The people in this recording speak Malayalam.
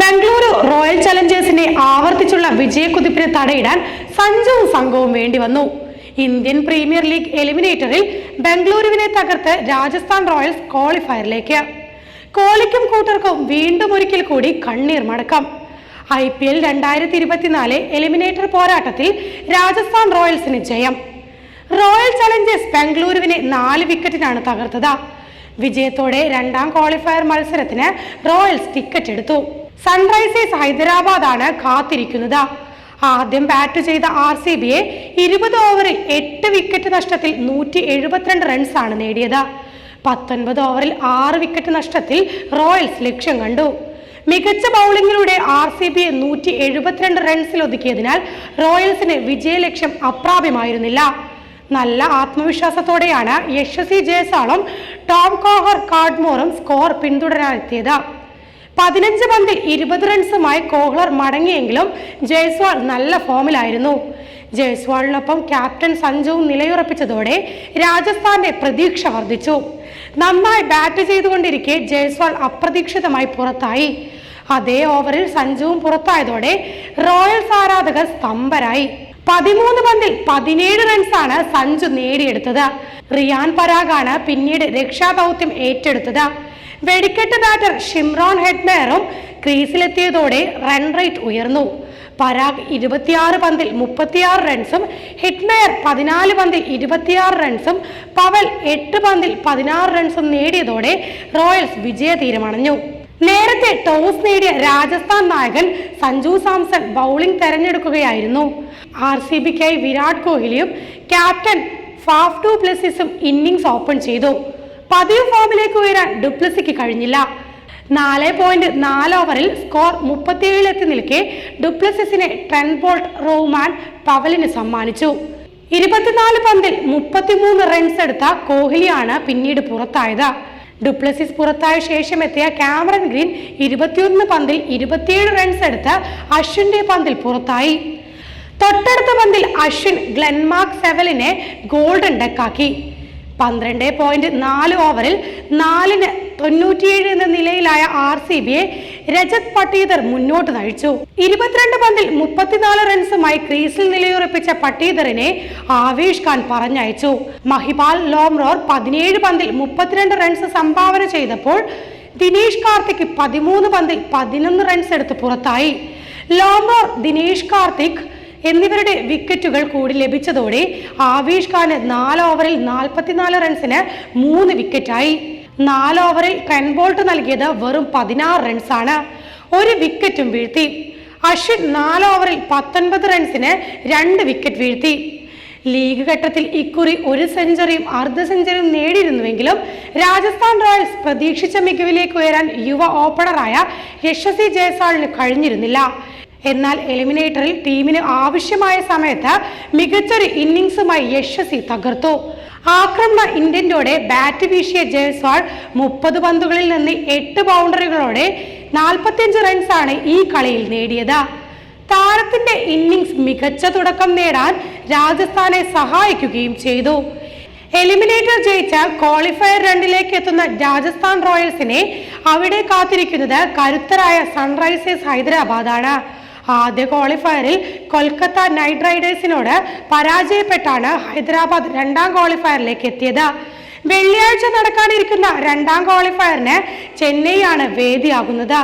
ബംഗളൂരു റോയൽ ചലഞ്ചേഴ്സിന്റെ ആവർത്തിച്ചുള്ള വിജയക്കുതിപ്പിന് തടയിടാൻ സഞ്ജുവും സംഘവും വേണ്ടി വന്നു. ഇന്ത്യൻ പ്രീമിയർ ലീഗ് എലിമിനേറ്ററിൽ ബംഗളൂരുവിനെ തകർത്ത് രാജസ്ഥാൻ റോയൽസ് ക്വാളിഫയറിലേക്ക്. കോഹ്ലിക്കും കൂട്ടർക്കും വീണ്ടും ഒരിക്കൽ കൂടി കണ്ണീർ മടക്കം. IPL 2024 എലിമിനേറ്റർ പോരാട്ടത്തിൽ രാജസ്ഥാൻ റോയൽസിന് ജയം. റോയൽ ചലഞ്ചേഴ്സ് ബംഗളൂരുവിനെ 4 വിക്കറ്റിനാണ് തകർത്തത്. വിജയത്തോടെ രണ്ടാം ക്വാളിഫയർ മത്സരത്തിന് റോയൽസ് ടിക്കറ്റ് എടുത്തു. സൺറൈസേഴ്സ് ഹൈദരാബാദാണ് കാത്തിരിക്കുന്നത്. ആദ്യം ബാറ്റ് ചെയ്ത RCBയെ 20 ഓവറിൽ 8 വിക്കറ്റ് നഷ്ടത്തിൽ 172 റൺസാണ് നേടിയത്. 19 ഓവറിൽ 6 വിക്കറ്റ് നഷ്ടത്തിൽ റോയൽസ് ലക്ഷ്യം കണ്ടു. മികച്ച ബൗളിംഗിലൂടെ RCBയെ 172 റൺസിൽ ഒതുക്കിയതിനാൽ റോയൽസിന് വിജയലക്ഷ്യം അപ്രാപ്യമായിരുന്നില്ല. നല്ല ആത്മവിശ്വാസത്തോടെയാണ് യശസ്വി ജയ്സ്വാളും ടോം കോഹർ കാഡ്മോറും സ്കോർ പിന്തുടരാനെത്തിയത്. 15 പന്തിൽ 20 റൺസുമായി കോഹ്ലർ മടങ്ങിയെങ്കിലും ജയ്സ്വാൾ നല്ല ഫോമിലായിരുന്നു. ജയ്സ്വാളിനൊപ്പം ക്യാപ്റ്റൻ സഞ്ജുവും നിലയുറപ്പിച്ചതോടെ രാജസ്ഥാന്റെ പ്രതീക്ഷ വർദ്ധിച്ചു. നന്നായി ബാറ്റ് ചെയ്തുകൊണ്ടിരിക്കെ ജയ്സ്വാൾ അപ്രതീക്ഷിതമായി പുറത്തായി. അതേ ഓവറിൽ സഞ്ജുവും പുറത്തായതോടെ റോയൽസ് ആരാധകർ സ്തംഭരായി. 13 പന്തിൽ 17 റൺസാണ് സഞ്ജു നേടിയെടുത്തത്. റിയാൻ പരാഗാണ് പിന്നീട് രക്ഷാദൗത്യം ഏറ്റെടുത്തത്. വെടിക്കെട്ട് ബാറ്റർ ഷിംറോൺ ഹെറ്റ്മെയറും ക്രീസിലെത്തിയതോടെ റൺ റേറ്റ് ഉയർന്നു. പരാഗ് 26 പന്തിൽ 36 റൺസും ഹിറ്റ്മെയർ 14 പന്തിൽ 26 റൺസും പവൽ 8 പന്തിൽ 16 റൺസും നേടിയതോടെ റോയൽസ് വിജയ തീരുമാനിച്ചു. നേരത്തെ ടോസ് നേടിയ രാജസ്ഥാൻ നായകൻ സഞ്ജു സാംസൺ ബൗളിംഗ് തെരഞ്ഞെടുക്കുകയായിരുന്നു. RCBക്കായി വിരാട് കോഹ്ലിയും ക്യാപ്റ്റൻ ഫാഫ് ഡു പ്ലെസിസും ഇന്നിംഗ്സ് ഓപ്പൺ ചെയ്തു. പതിവ് ഫോമിലേക്ക് ഉയരാൻ ഡുപ്ലസിക്ക് കഴിഞ്ഞില്ല. 4.4 ഓവറിൽ സ്കോർ 37 എത്തി നിൽക്കെ ഡുപ്ലസിസിനെ ട്രെന്റ് ബോൾട്ട് റോമാൻ പവലിന് സമ്മാനിച്ചു. 24 പന്തിൽ 33 റൺസ് എടുത്ത കോഹ്ലിയാണ് പിന്നീട് പുറത്തായത്. ഡുപ്ലസിസ് പുറത്തായ ശേഷം എത്തിയ കാമറൻ ഗ്രീൻ 21 പന്തിൽ 27 റൺസ് എടുത്ത് അശ്വിന്റെ പന്തിൽ പുറത്തായി. തൊട്ടടുത്ത പന്തിൽ അശ്വിൻ ഗ്ലെൻമാർക്ക് സെവലിനെ ഗോൾഡൻ ഡക്കാക്കി. 12.4 ഓവറിൽ 4-ന് 97 എന്ന നിലയിലായ RCBയെ രജത് പട്ടീദർ മുന്നോട്ട് നയിച്ചു. 22 പന്തിൽ 34 റൺസുമായി ക്രീസിൽ നിലയുറപ്പിച്ച പട്ടീദറിനെ ആവേശ് ഖാൻ പറഞ്ഞയച്ചു. മഹിപാൽ ലോംറോർ 17 പന്തിൽ 32 റൺസ് സംഭാവന ചെയ്തപ്പോൾ ദിനേഷ് കാർത്തിക് 13 പന്തിൽ 11 റൺസ് എടുത്ത് പുറത്തായി. ലോംറോർ, ദിനേഷ് കാർത്തിക് എന്നിവരുടെ വിക്കറ്റുകൾ കൂടി ലഭിച്ചതോടെ ആവേശ് ഖാന് 4 ഓവറിൽ 44 റൺസിന് 3 വിക്കറ്റായി. 4 ഓവറിൽ ട്രെന്റ് ബോൾട്ട് നൽകിയത് വെറും 16 റൺസാണ്. 1 വിക്കറ്റും വീഴ്ത്തി. അശ്വിൻ 4 ഓവറിൽ 19 റൺസിന് 2 വിക്കറ്റ് വീഴ്ത്തി. ലീഗ് ഘട്ടത്തിൽ ഇക്കുറി 1 സെഞ്ചുറിയും അർദ്ധ സെഞ്ചുറിയും നേടിയിരുന്നുവെങ്കിലും രാജസ്ഥാൻ റോയൽസ് പ്രതീക്ഷിച്ച മികവിലേക്ക് ഉയരാൻ യുവ ഓപ്പണറായ യശസ്വി ജയ്സ്വാളിന് കഴിഞ്ഞിരുന്നില്ല. എന്നാൽ എലിമിനേറ്ററിൽ ടീമിന് ആവശ്യമായ സമയത്ത് മികച്ചൊരു ഇന്നിംഗ്സുമായി യശസ്വി തകർത്തു. ആക്രമണ ഇന്ത്യൻ്റോടെ ബാറ്റ് വീശിയ ജയ്സ്വാൾ 30 പന്തുകളിൽ നിന്ന് 8 ബൗണ്ടറികളോടെ 45 റൺസാണ് ഈ കളിയിൽ നേടിയത്. താരത്തിന്റെ ഇന്നിംഗ്സ് മികച്ച തുടക്കം നേടാൻ രാജസ്ഥാനെ സഹായിക്കുകയും ചെയ്തു. എലിമിനേറ്റർ ജയിച്ച ക്വാളിഫയർ 2ലേക്ക് എത്തുന്ന രാജസ്ഥാൻ റോയൽസിനെ അവിടെ കാത്തിരിക്കുന്നത് കരുത്തരായ സൺറൈസേഴ്സ് ഹൈദരാബാദാണ്. ആദ്യ ക്വാളിഫയറിൽ കൊൽക്കത്ത നൈറ്റ് റൈഡേഴ്സിനോട് പരാജയപ്പെട്ടാണ് ഹൈദരാബാദ് രണ്ടാം ക്വാളിഫയറിലേക്ക് എത്തിയത്. വെള്ളിയാഴ്ച നടക്കാനിരിക്കുന്ന രണ്ടാം ക്വാളിഫയറിന് ചെന്നൈയാണ് വേദിയാകുന്നത്.